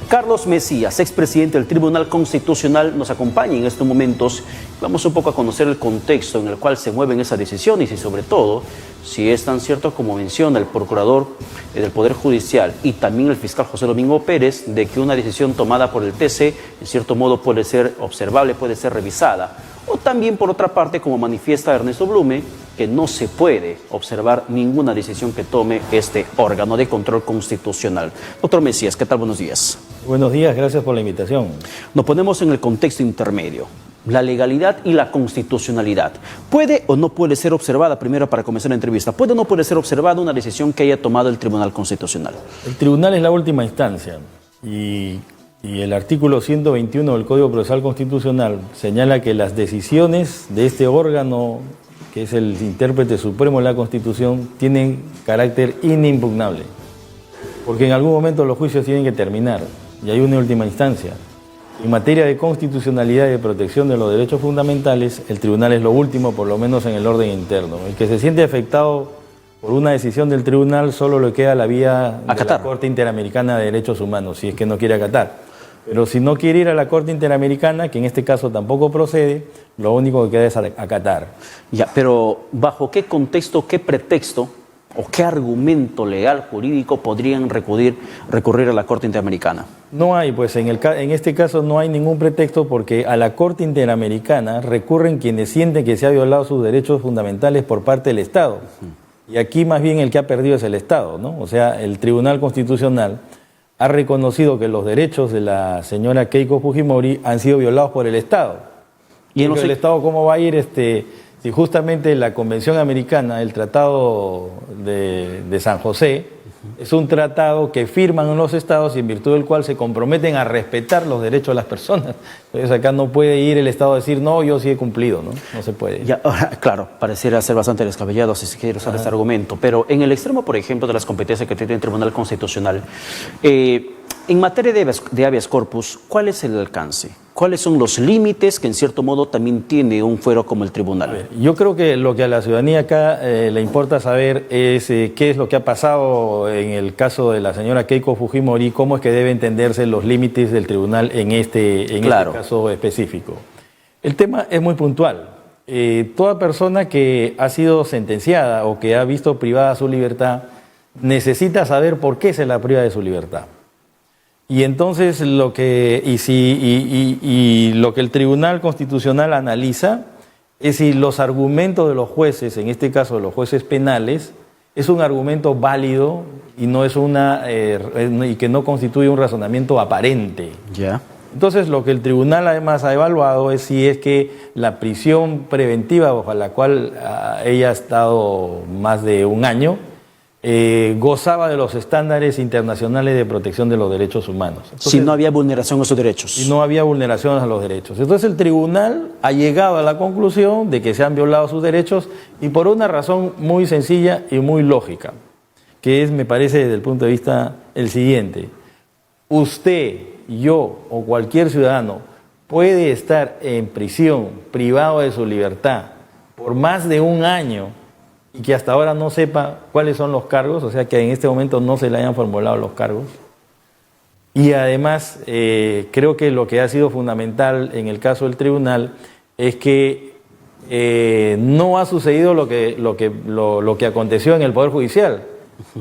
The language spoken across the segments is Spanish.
Carlos Mesías, expresidente del Tribunal Constitucional, nos acompaña en estos momentos. Vamos un poco a conocer el contexto en el cual se mueven esas decisiones y sobre todo si es tan cierto como menciona el procurador del Poder Judicial y también el fiscal José Domingo Pérez, de que una decisión tomada por el TC en cierto modo puede ser observable, puede ser revisada. O también por otra parte, como manifiesta Ernesto Blume, que no se puede observar ninguna decisión que tome este órgano de control constitucional. Doctor Mesías, ¿qué tal? Buenos días. Buenos días, gracias por la invitación. Nos ponemos en el contexto intermedio. La legalidad y la constitucionalidad. ¿Puede o no puede ser observada, primero para comenzar la entrevista, puede o no puede ser observada una decisión que haya tomado el Tribunal Constitucional? El Tribunal es la última instancia y el artículo 121 del Código Procesal Constitucional señala que las decisiones de este órgano, que es el intérprete supremo de la Constitución, tienen carácter inimpugnable, porque en algún momento los juicios tienen que terminar y hay una última instancia. En materia de constitucionalidad y de protección de los derechos fundamentales, el tribunal es lo último, por lo menos en el orden interno. El que se siente afectado por una decisión del tribunal solo le queda la vía de la Corte Interamericana de Derechos Humanos, si es que no quiere acatar. Pero si no quiere ir a la Corte Interamericana, que en este caso tampoco procede, lo único que queda es acatar. Ya, pero ¿bajo qué contexto, qué pretexto o qué argumento legal, jurídico podrían recurrir a la Corte Interamericana? No hay, pues en este caso no hay ningún pretexto, porque a la Corte Interamericana recurren quienes sienten que se ha violado sus derechos fundamentales por parte del Estado. Y aquí más bien el que ha perdido es el Estado, ¿no? O sea, el Tribunal Constitucional ha reconocido que los derechos de la señora Keiko Fujimori han sido violados por el Estado. ¿Y el Estado cómo va a ir si justamente la Convención Americana, el Tratado de San José, es un tratado que firman los estados y en virtud del cual se comprometen a respetar los derechos de las personas? Entonces acá no puede ir el Estado a decir, no, yo sí he cumplido, ¿no? No se puede. Ya, claro, pareciera ser bastante descabellado si se quiere usar este argumento, pero en el extremo, por ejemplo, de las competencias que tiene el Tribunal Constitucional, en materia de habeas corpus, ¿cuál es el alcance? ¿Cuáles son los límites que en cierto modo también tiene un fuero como el tribunal? Yo creo que lo que a la ciudadanía acá le importa saber es qué es lo que ha pasado en el caso de la señora Keiko Fujimori, cómo es que deben entenderse los límites del tribunal en este caso específico. El tema es muy puntual. Toda persona que ha sido sentenciada o que ha visto privada su libertad necesita saber por qué se la priva de su libertad. Y entonces lo que el Tribunal Constitucional analiza es si los argumentos de los jueces, en este caso de los jueces penales, es un argumento válido y no es y que no constituye un razonamiento aparente. Ya. Entonces lo que el tribunal además ha evaluado es si es que la prisión preventiva bajo la cual ella ha estado más de un año gozaba de los estándares internacionales de protección de los derechos humanos. Entonces, si no había vulneración a sus derechos. Si no había vulneración a los derechos. Entonces el tribunal ha llegado a la conclusión de que se han violado sus derechos y por una razón muy sencilla y muy lógica, que es, me parece desde el punto de vista el siguiente: usted, yo o cualquier ciudadano puede estar en prisión privado de su libertad por más de un año y que hasta ahora no sepa cuáles son los cargos, o sea que en este momento no se le hayan formulado los cargos. Y además creo que lo que ha sido fundamental en el caso del tribunal es que no ha sucedido lo que aconteció en el Poder Judicial,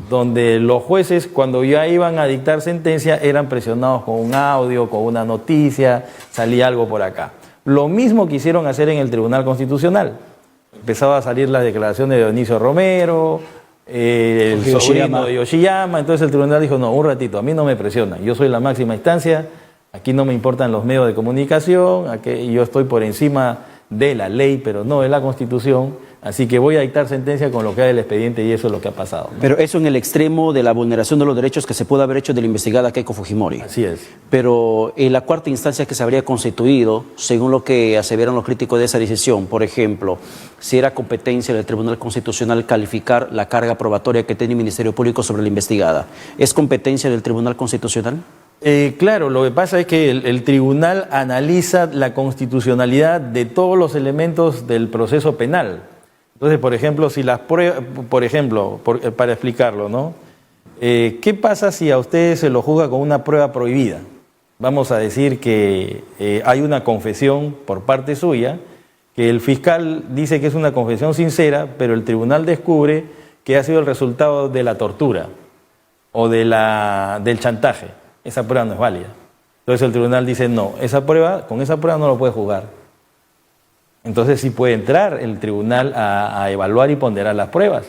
donde los jueces cuando ya iban a dictar sentencia eran presionados con un audio, con una noticia, salía algo por acá. Lo mismo quisieron hacer en el Tribunal Constitucional. Empezaba a salir las declaraciones de Dionisio Romero, el sobrino de Yoshiyama. Entonces el tribunal dijo, no, un ratito, a mí no me presiona, yo soy la máxima instancia, aquí no me importan los medios de comunicación, aquí yo estoy por encima de la ley, pero no de la Constitución, así que voy a dictar sentencia con lo que hay del expediente y eso es lo que ha pasado, ¿no? Pero eso en el extremo de la vulneración de los derechos que se pudo haber hecho de la investigada Keiko Fujimori. Así es. Pero en la cuarta instancia que se habría constituido, según lo que aseveran los críticos de esa decisión, por ejemplo, si era competencia del Tribunal Constitucional calificar la carga probatoria que tiene el Ministerio Público sobre la investigada, ¿es competencia del Tribunal Constitucional? Claro, lo que pasa es que el tribunal analiza la constitucionalidad de todos los elementos del proceso penal. Entonces, por ejemplo, si las pruebas, para explicarlo, ¿no? ¿Qué pasa si a ustedes se lo juzga con una prueba prohibida? vamos a decir que hay una confesión por parte suya, que el fiscal dice que es una confesión sincera, pero el tribunal descubre que ha sido el resultado de la tortura o del chantaje. Esa prueba no es válida. Entonces el tribunal dice, no, con esa prueba no lo puede juzgar. Entonces sí puede entrar el tribunal a evaluar y ponderar las pruebas,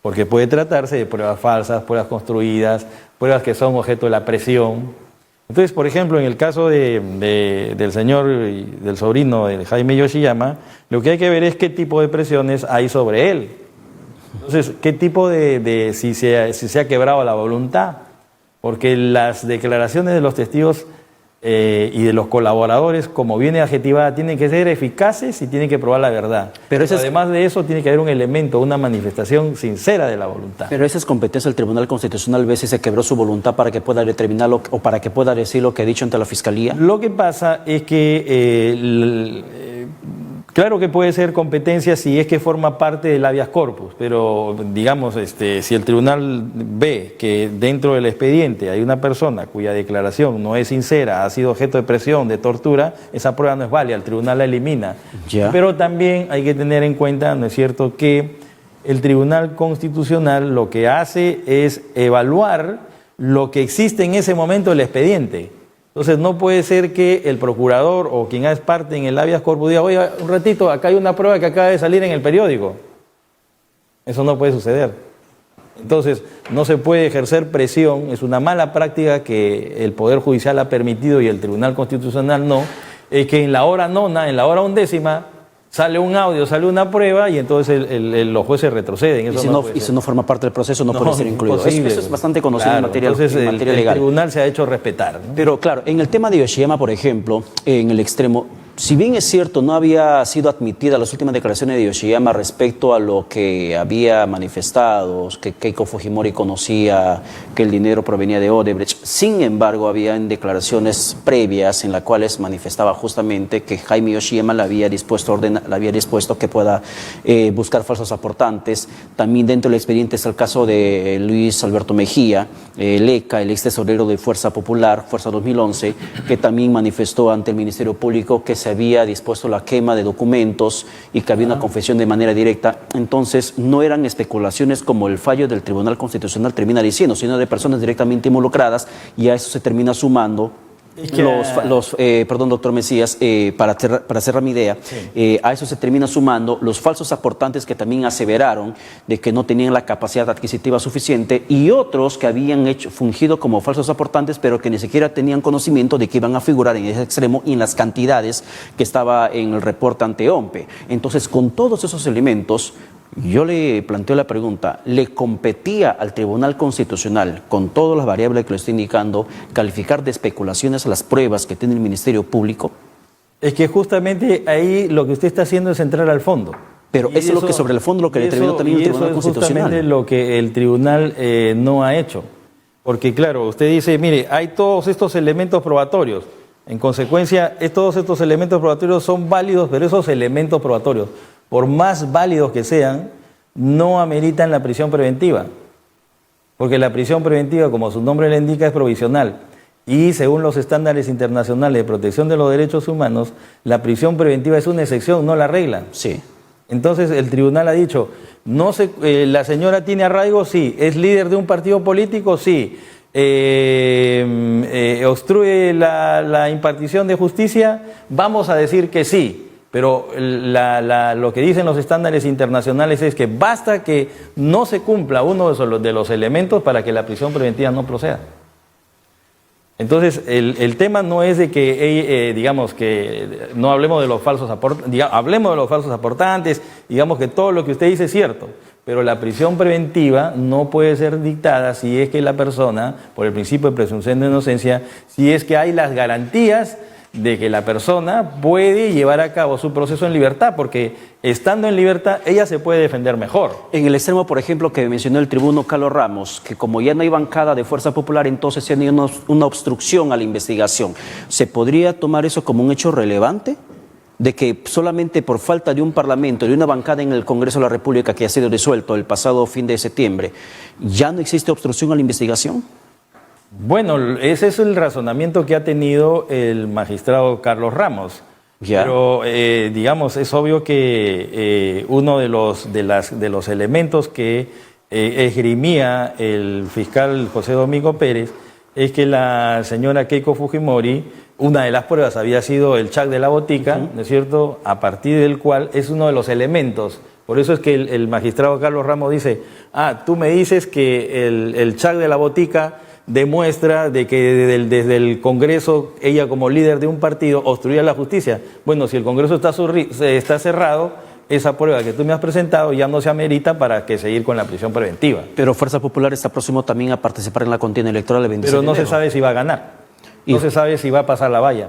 porque puede tratarse de pruebas falsas, pruebas construidas, pruebas que son objeto de la presión. Entonces, por ejemplo, en el caso del señor y del sobrino de Jaime Yoshiyama, lo que hay que ver es qué tipo de presiones hay sobre él. Entonces, qué tipo si se ha quebrado la voluntad, porque las declaraciones de los testigos y de los colaboradores, como viene adjetivada, tienen que ser eficaces y tienen que probar la verdad. Pero además de eso, tiene que haber un elemento, una manifestación sincera de la voluntad. Pero esa es competencia del Tribunal Constitucional, ver si se quebró su voluntad para que pueda determinarlo o para que pueda decir lo que ha dicho ante la Fiscalía. Lo que pasa es que claro que puede ser competencia si es que forma parte del habeas corpus, pero digamos, si el tribunal ve que dentro del expediente hay una persona cuya declaración no es sincera, ha sido objeto de presión, de tortura, esa prueba no es válida, el tribunal la elimina. Ya. Pero también hay que tener en cuenta, ¿no es cierto?, que el Tribunal Constitucional lo que hace es evaluar lo que existe en ese momento del expediente. Entonces no puede ser que el procurador o quien es parte en el habeas corpus diga, oye, un ratito, acá hay una prueba que acaba de salir en el periódico. Eso no puede suceder. Entonces no se puede ejercer presión, es una mala práctica que el Poder Judicial ha permitido y el Tribunal Constitucional no, es que en la hora nona, en la hora 11ª, sale un audio, sale una prueba y entonces los jueces retroceden. Eso y si no forma parte del proceso no puede ser incluido. Eso es bastante conocido, claro, en materia legal. El tribunal se ha hecho respetar, ¿no? Pero claro, en el tema de Yoshiyama, por ejemplo, en el extremo, si bien es cierto, no había sido admitida las últimas declaraciones de Yoshiyama respecto a lo que había manifestado, que Keiko Fujimori conocía que el dinero provenía de Odebrecht. Sin embargo, había declaraciones previas en las cuales manifestaba justamente que Jaime Yoshiyama le había dispuesto que pueda buscar falsos aportantes. También dentro del expediente está el caso de Luis Alberto Mejía, Leca, el ex tesorero de Fuerza Popular, Fuerza 2011, que también manifestó ante el Ministerio Público que se había dispuesto la quema de documentos y que había una confesión de manera directa. Entonces no eran especulaciones como el fallo del Tribunal Constitucional termina diciendo, sino de personas directamente involucradas, y a eso se termina sumando perdón, doctor Mesías, para cerrar mi idea, sí. A eso se termina sumando los falsos aportantes que también aseveraron de que no tenían la capacidad adquisitiva suficiente, y otros que habían fungido como falsos aportantes pero que ni siquiera tenían conocimiento de que iban a figurar en ese extremo y en las cantidades que estaba en el reporte ante OMPE. Entonces, con todos esos elementos, yo le planteo la pregunta, ¿le competía al Tribunal Constitucional, con todas las variables que le estoy indicando, calificar de especulaciones a las pruebas que tiene el Ministerio Público? Es que justamente ahí lo que usted está haciendo es entrar al fondo. Pero eso es lo que sobre el fondo lo que determinó también el Tribunal Constitucional. Eso es justamente lo que el Tribunal no ha hecho. Porque claro, usted dice, mire, hay todos estos elementos probatorios. En consecuencia, todos estos elementos probatorios son válidos, pero esos elementos probatorios, por más válidos que sean, no ameritan la prisión preventiva. Porque la prisión preventiva, como su nombre le indica, es provisional. Y según los estándares internacionales de protección de los derechos humanos, la prisión preventiva es una excepción, no la regla. Sí. Entonces el tribunal ha dicho, la señora tiene arraigo, sí. ¿Es líder de un partido político? Sí. ¿Obstruye la impartición de justicia? Vamos a decir que sí. Pero lo que dicen los estándares internacionales es que basta que no se cumpla uno de los elementos para que la prisión preventiva no proceda. Entonces, el tema no es de que, digamos, que no hablemos de los falsos aportantes, hablemos de los falsos aportantes, digamos que todo lo que usted dice es cierto, pero la prisión preventiva no puede ser dictada si es que la persona, por el principio de presunción de inocencia, si es que hay las garantías de que la persona puede llevar a cabo su proceso en libertad, porque estando en libertad ella se puede defender mejor. En el extremo, por ejemplo, que mencionó el tribuno Carlos Ramos, que como ya no hay bancada de Fuerza Popular, entonces se ha tenido una obstrucción a la investigación. ¿Se podría tomar eso como un hecho relevante? De que solamente por falta de un parlamento, de una bancada en el Congreso de la República que ha sido disuelto el pasado fin de septiembre, ¿ya no existe obstrucción a la investigación? Bueno, ese es el razonamiento que ha tenido el magistrado Carlos Ramos. Ya. Pero, digamos, es obvio que uno de los elementos que esgrimía el fiscal José Domingo Pérez es que la señora Keiko Fujimori, una de las pruebas había sido el chat de la botica, ¿no es cierto?, a partir del cual es uno de los elementos. Por eso es que el magistrado Carlos Ramos dice, tú me dices que el chat de la botica demuestra de que desde el Congreso, ella como líder de un partido, obstruía la justicia. Bueno, si el Congreso está cerrado, esa prueba que tú me has presentado ya no se amerita para que seguir con la prisión preventiva. Pero Fuerza Popular está próximo también a participar en la contienda electoral el 26 Pero no de enero. se sabe si va a ganar, no se sabe si va a pasar la valla.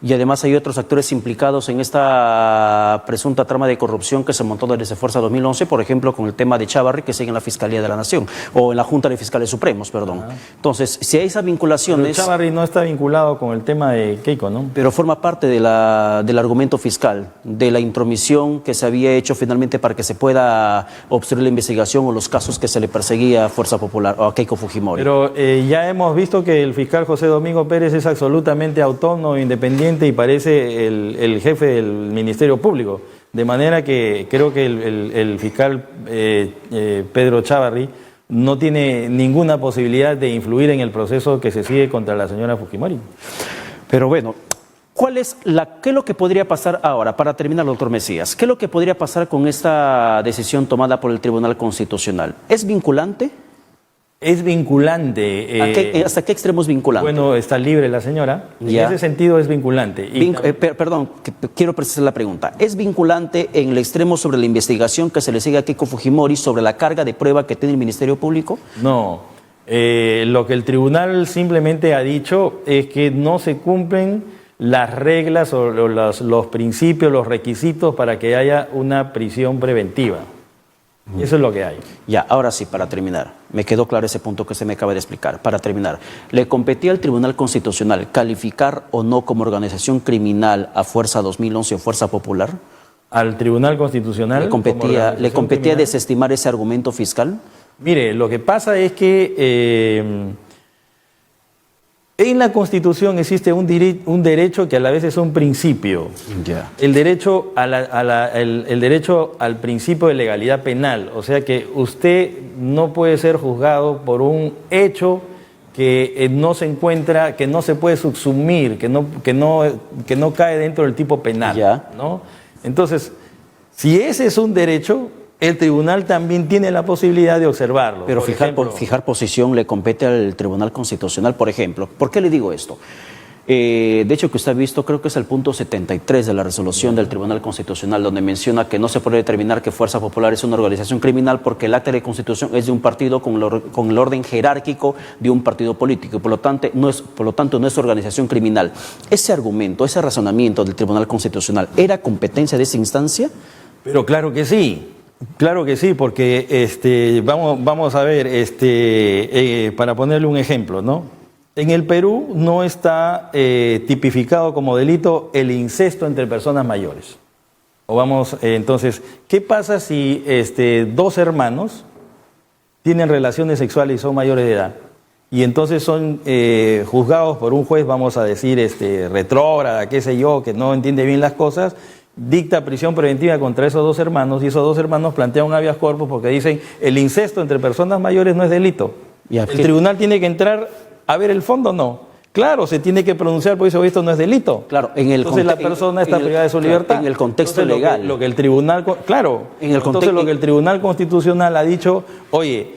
Y además hay otros actores implicados en esta presunta trama de corrupción que se montó desde Fuerza 2011, por ejemplo, con el tema de Chávarri, que sigue en la Fiscalía de la Nación, o en la Junta de Fiscales Supremos, perdón. Entonces, si hay esas vinculaciones... Pero Chávarri no está vinculado con el tema de Keiko, ¿no? Pero forma parte del argumento fiscal, de la intromisión que se había hecho finalmente para que se pueda obstruir la investigación o los casos que se le perseguía a Fuerza Popular o a Keiko Fujimori. Pero ya hemos visto que el fiscal José Domingo Pérez es absolutamente autónomo, independiente y parece el jefe del Ministerio Público. De manera que creo que el fiscal Pedro Chávarri no tiene ninguna posibilidad de influir en el proceso que se sigue contra la señora Fujimori. Pero bueno, ¿qué es lo que podría pasar ahora? Para terminar, doctor Mesías, ¿qué es lo que podría pasar con esta decisión tomada por el Tribunal Constitucional? ¿Es vinculante? Es vinculante. ¿Hasta qué extremo es vinculante? Bueno, está libre la señora. En Ya. ese sentido es vinculante. Perdón, quiero precisar la pregunta. ¿Es vinculante en el extremo sobre la investigación que se le sigue a Keiko Fujimori sobre la carga de prueba que tiene el Ministerio Público? No. Lo que el tribunal simplemente ha dicho es que no se cumplen las reglas o los principios, los requisitos para que haya una prisión preventiva. Eso es lo que hay. Ya, ahora sí, para terminar, me quedó claro ese punto que se me acaba de explicar. Para terminar, ¿le competía al Tribunal Constitucional calificar o no como organización criminal a Fuerza 2011 o Fuerza Popular? Al Tribunal Constitucional. ¿Le competía desestimar ese argumento fiscal? Mire, lo que pasa es que en la Constitución existe un derecho que a la vez es un principio. Ya. El derecho el derecho al principio de legalidad penal. O sea que usted no puede ser juzgado por un hecho que no se encuentra, que no se puede subsumir, que no cae dentro del tipo penal. Ya. ¿No? Entonces, si ese es un derecho, el tribunal también tiene la posibilidad de observarlo. Pero fijar posición le compete al Tribunal Constitucional, por ejemplo. ¿Por qué le digo esto? De hecho, que usted ha visto, creo que es el punto 73 de la resolución del Tribunal Constitucional, donde menciona que no se puede determinar que Fuerza Popular es una organización criminal porque el acta de constitución es de un partido con el orden jerárquico de un partido político y por lo tanto no es organización criminal. Ese argumento, ese razonamiento del Tribunal Constitucional, ¿era competencia de esa instancia? Pero claro que sí. Claro que sí, porque vamos a ver, para ponerle un ejemplo, ¿no? En el Perú no está tipificado como delito el incesto entre personas mayores. Entonces, ¿qué pasa si dos hermanos tienen relaciones sexuales y son mayores de edad? Y entonces son juzgados por un juez, vamos a decir, retrógrada, qué sé yo, que no entiende bien las cosas, dicta prisión preventiva contra esos dos hermanos y esos dos hermanos plantean un habeas corpus porque dicen el incesto entre personas mayores no es delito. El tribunal tiene que entrar a ver el fondo, no. Claro, se tiene que pronunciar porque dice, esto no es delito. Claro, entonces la persona está privada de su libertad. En el contexto legal. Lo que el tribunal, claro, entonces lo que el Tribunal Constitucional ha dicho, oye,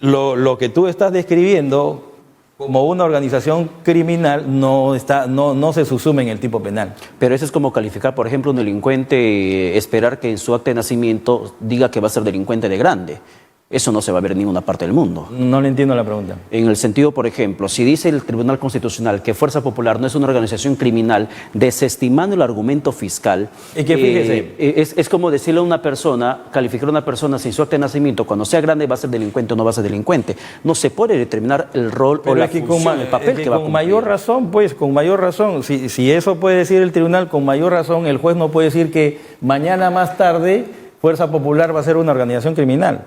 lo que tú estás describiendo como una organización criminal no se subsume en el tipo penal. Pero eso es como calificar, por ejemplo, un delincuente, esperar que en su acta de nacimiento diga que va a ser delincuente de grande. Eso no se va a ver en ninguna parte del mundo. No le entiendo la pregunta. En el sentido, por ejemplo, si dice el Tribunal Constitucional que Fuerza Popular no es una organización criminal, desestimando el argumento fiscal, es que fíjese, es como decirle a una persona, calificar a una persona sin su acta de nacimiento, cuando sea grande va a ser delincuente o no va a ser delincuente. No se puede determinar el rol o la función, el papel que va a cumplir. Con mayor razón, pues, con mayor razón. Si eso puede decir el tribunal, con mayor razón, el juez no puede decir que mañana más tarde Fuerza Popular va a ser una organización criminal.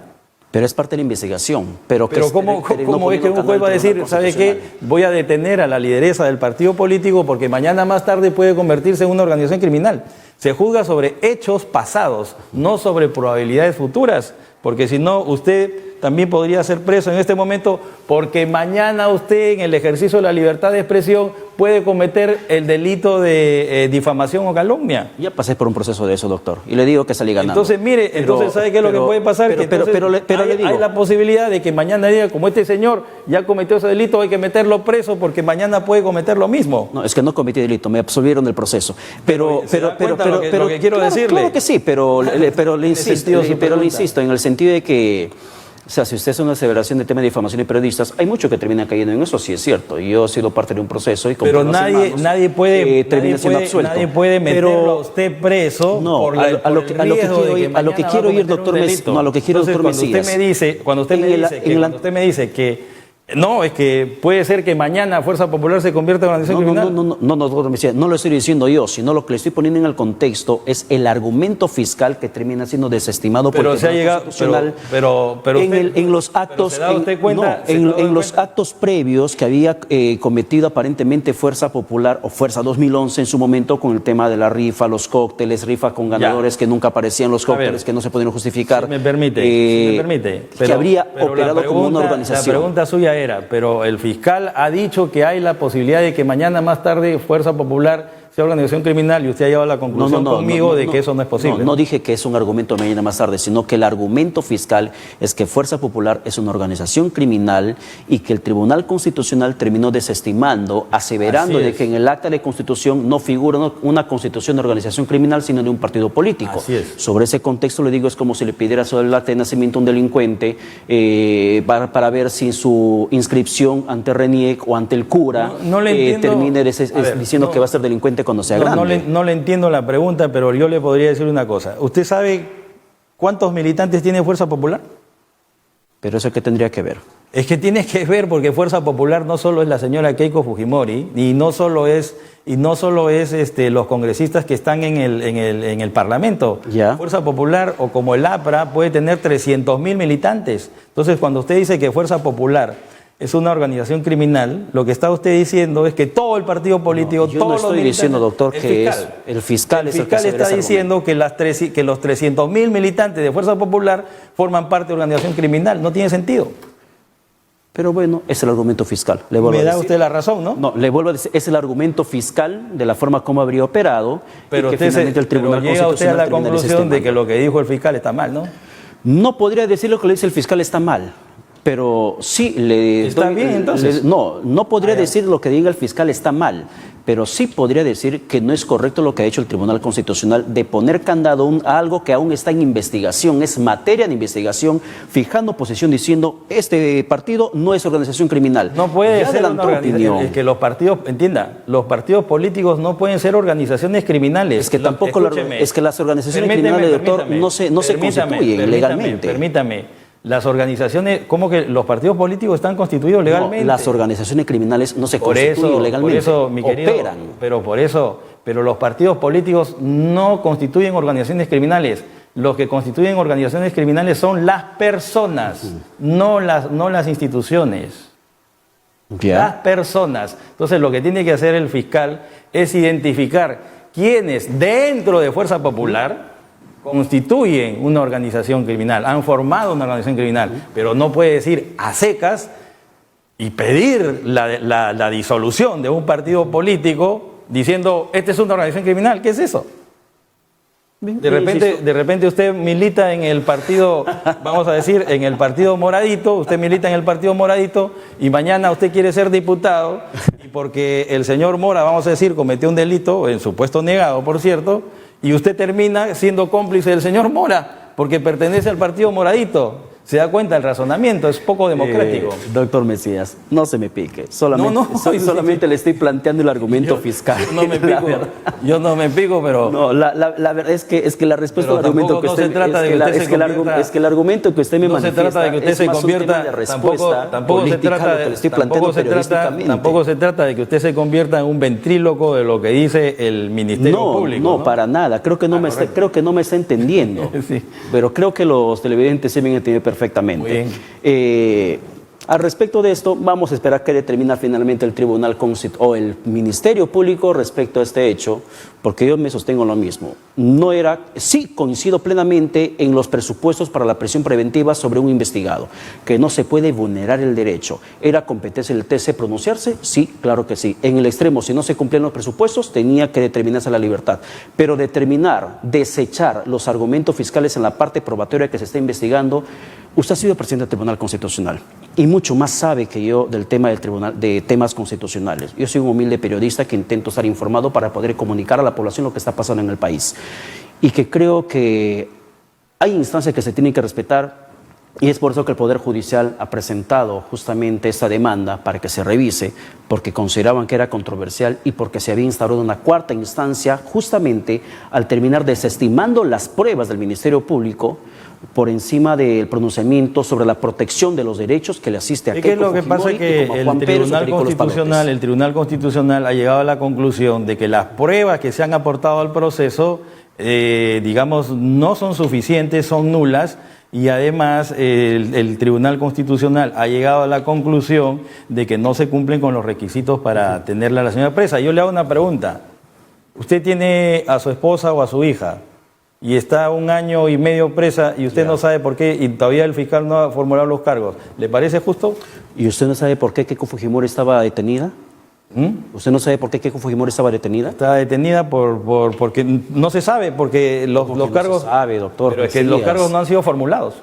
Pero es parte de la investigación. Pero ¿cómo es que un juez va a decir, ¿sabe qué? Voy a detener a la lideresa del partido político porque mañana más tarde puede convertirse en una organización criminal? Se juzga sobre hechos pasados, no sobre probabilidades futuras, porque si no, usted también podría ser preso en este momento porque mañana usted en el ejercicio de la libertad de expresión puede cometer el delito de difamación o calumnia. Ya pasé por un proceso de eso, doctor, y le digo que salí ganando. Entonces, mire, ¿sabe qué es lo que puede pasar? Pero le digo, hay la posibilidad de que mañana diga, como este señor ya cometió ese delito, hay que meterlo preso porque mañana puede cometer lo mismo. No, es que no cometí delito, me absolvieron del proceso. Pero lo que quiero decirle. Claro que sí, pero le insisto en el sentido de que, o sea, si usted es una aseveración de tema de difamación de periodistas, hay mucho que termina cayendo en eso, sí es cierto. Yo he sido parte de un proceso y pero nadie puede meterlo a usted preso por a lo que quiero ir, doctor Mesías. Cuando usted me dice que no, es que puede ser que mañana Fuerza Popular se convierta en organización criminal. No, doctor Mesías, no lo estoy diciendo yo, sino lo que le estoy poniendo en el contexto es el argumento fiscal que termina siendo desestimado por el Tribunal Constitucional en los actos, en los actos previos que había cometido aparentemente Fuerza Popular o Fuerza 2011 en su momento con el tema de la rifa, los cócteles, rifa con ganadores que nunca aparecían, los cócteles que no se pudieron justificar. Si me permite, que habría operado como una organización. La pregunta suya pero el fiscal ha dicho que hay la posibilidad de que mañana más tarde Fuerza Popular sea organización criminal y usted ha llegado a la conclusión conmigo de que eso no es posible. No dije que es un argumento mañana más tarde, sino que el argumento fiscal es que Fuerza Popular es una organización criminal y que el Tribunal Constitucional terminó desestimando, aseverando de que en el acta de constitución no figura una constitución de organización criminal, sino de un partido político. Así es. Sobre ese contexto le digo, es como si le pidiera sobre el acta de nacimiento a un delincuente para ver si su inscripción ante RENIEC o ante el cura termine diciendo que va a ser delincuente cuando sea grande. No le entiendo la pregunta, pero yo le podría decir una cosa. ¿Usted sabe cuántos militantes tiene Fuerza Popular? Pero eso, ¿qué tendría que ver? Es que tiene que ver porque Fuerza Popular no solo es la señora Keiko Fujimori y no solo es los congresistas que están en el Parlamento. ¿Ya? Fuerza Popular o como el APRA puede tener 300.000 militantes. Entonces, cuando usted dice que Fuerza Popular es una organización criminal, lo que está usted diciendo es que todo el partido político, yo no estoy diciendo, doctor, que el fiscal está diciendo que los 300.000 militantes de Fuerza Popular forman parte de una organización criminal. No tiene sentido. Pero bueno, es el argumento fiscal. Me da usted la razón, ¿no? No, le vuelvo a decir, es el argumento fiscal de la forma como habría operado. Pero y que finalmente el Tribunal llega usted a la conclusión de que lo que dijo el fiscal está mal, ¿no? No podría decir lo que le dice el fiscal está mal. Pero sí le ¿Está bien, entonces? No podría decir lo que diga el fiscal está mal, pero sí podría decir que no es correcto lo que ha hecho el Tribunal Constitucional de poner candado a algo que aún está en investigación, es materia de investigación, fijando posición diciendo este partido no es organización criminal. No puede ser una organización. Es que los partidos, entienda, los partidos políticos no pueden ser organizaciones criminales. Es que tampoco es que las organizaciones criminales, doctor, no se constituyen legalmente. Permítame. Las organizaciones, ¿cómo que los partidos políticos están constituidos legalmente? No, las organizaciones criminales no se constituyen legalmente, por eso, mi querido, operan. Pero los partidos políticos no constituyen organizaciones criminales. Los que constituyen organizaciones criminales son las personas, no las instituciones. ¿Ya? Las personas. Entonces, lo que tiene que hacer el fiscal es identificar quiénes dentro de Fuerza Popular constituyen una organización criminal, han formado una organización criminal, pero no puede decir a secas y pedir la disolución de un partido político diciendo, esta es una organización criminal. ¿Qué es eso? De repente usted milita en el partido, vamos a decir, en el partido moradito, usted milita en el partido moradito y mañana usted quiere ser diputado y porque el señor Mora, vamos a decir, cometió un delito, en su puesto negado, por cierto, y usted termina siendo cómplice del señor Mora, porque pertenece al partido moradito. ¿Se da cuenta el razonamiento? Es poco democrático. Doctor Mesías, no se me pique. Solamente le estoy planteando el argumento fiscal. Yo no me pico, pero... No, la verdad es que la respuesta al argumento que usted... Es que el argumento que usted me manifiesta... No se trata de que usted se convierta... Tampoco se trata de que usted se convierta en un ventríloco de lo que dice el Ministerio Público. No, para nada. Creo que no me está entendiendo. Sí. Pero creo que los televidentes se me han entendido perfectamente. perfectamente. Muy bien. Al respecto de esto, vamos a esperar que determina finalmente el Tribunal o el Ministerio Público respecto a este hecho, porque yo me sostengo lo mismo. Sí coincido plenamente en los presupuestos para la prisión preventiva sobre un investigado, que no se puede vulnerar el derecho. ¿Era competencia del TC pronunciarse? Sí, claro que sí. En el extremo, si no se cumplían los presupuestos, tenía que determinarse la libertad. Pero desechar los argumentos fiscales en la parte probatoria que se está investigando. Usted ha sido presidente del Tribunal Constitucional y mucho más sabe que yo del tema del tribunal, de temas constitucionales. Yo soy un humilde periodista que intento estar informado para poder comunicar a la población lo que está pasando en el país. Y que creo que hay instancias que se tienen que respetar y es por eso que el Poder Judicial ha presentado justamente esta demanda para que se revise, porque consideraban que era controversial y porque se había instaurado una cuarta instancia justamente al terminar desestimando las pruebas del Ministerio Público por encima del pronunciamiento sobre la protección de los derechos que le asiste a Keiko Keiko Fujimori. Lo que pasa es que el Tribunal Constitucional ha llegado a la conclusión de que las pruebas que se han aportado al proceso, digamos, no son suficientes, son nulas, y además el Tribunal Constitucional ha llegado a la conclusión de que no se cumplen con los requisitos para tenerla a la señora presa. Yo le hago una pregunta. ¿Usted tiene a su esposa o a su hija y está 1 año y medio presa y usted no sabe por qué y todavía el fiscal no ha formulado los cargos? ¿Le parece justo? ¿Y usted no sabe por qué Keiko Fujimori estaba detenida? ¿Usted no sabe por qué Keiko Fujimori estaba detenida? Está detenida porque no se sabe, porque los cargos... No se sabe, doctor. Pero es que los cargos no han sido formulados.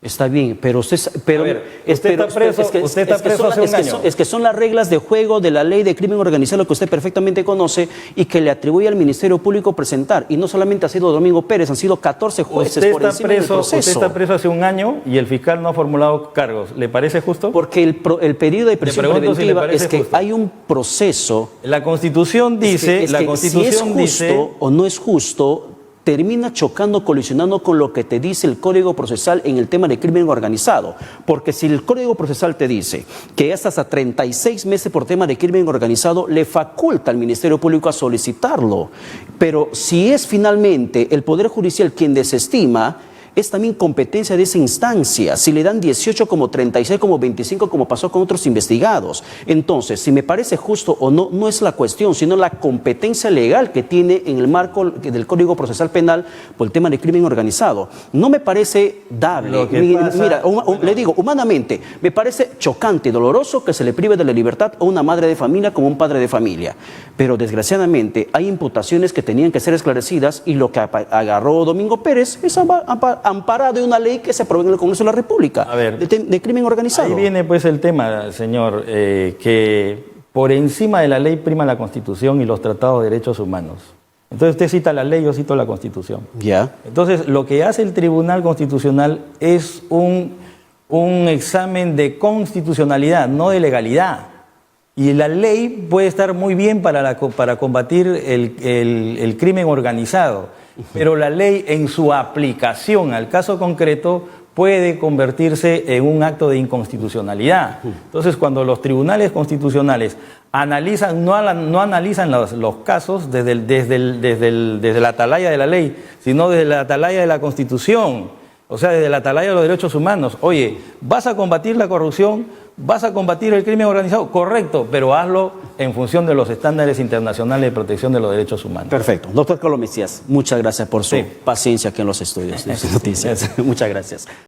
Está bien, pero usted... usted está preso hace 1 año. Es que son las reglas de juego de la ley de crimen organizado que usted perfectamente conoce y que le atribuye al Ministerio Público presentar. Y no solamente ha sido Domingo Pérez, han sido 14 jueces por encima del proceso. Usted está preso hace 1 año y el fiscal no ha formulado cargos. ¿Le parece justo? Porque el pedido de prisión preventiva es que justo. hay un proceso... La Constitución dice... si es justo o no es justo... termina chocando, colisionando con lo que te dice el Código Procesal en el tema de crimen organizado. Porque si el Código Procesal te dice que es hasta 36 meses por tema de crimen organizado, le faculta al Ministerio Público a solicitarlo. Pero si es finalmente el Poder Judicial quien desestima, es también competencia de esa instancia. Si le dan 18 como 36, como 25, como pasó con otros investigados. Entonces, si me parece justo o no, no es la cuestión, sino la competencia legal que tiene en el marco del Código Procesal Penal por el tema de crimen organizado. No me parece dable. Le digo, humanamente, me parece chocante y doloroso que se le prive de la libertad a una madre de familia como un padre de familia. Pero desgraciadamente hay imputaciones que tenían que ser esclarecidas y lo que agarró Domingo Pérez es amparado de una ley que se aprobó en el Congreso de la República de crimen organizado. Ahí viene pues el tema, señor, que por encima de la ley prima la Constitución y los tratados de derechos humanos. Entonces usted cita la ley, yo cito la Constitución. Ya. Entonces lo que hace el Tribunal Constitucional es un examen de constitucionalidad, no de legalidad. Y la ley puede estar muy bien para combatir el crimen organizado, pero la ley en su aplicación al caso concreto puede convertirse en un acto de inconstitucionalidad. Entonces, cuando los tribunales constitucionales analizan, no analizan los casos desde la atalaya de la ley, sino desde la atalaya de la Constitución, o sea, desde la atalaya de los derechos humanos. Oye, ¿vas a combatir la corrupción? ¿Vas a combatir el crimen organizado? Correcto, pero hazlo en función de los estándares internacionales de protección de los derechos humanos. Perfecto. Doctor Carlos Mejías, muchas gracias por su paciencia aquí en los estudios de Noticias. Muchas gracias.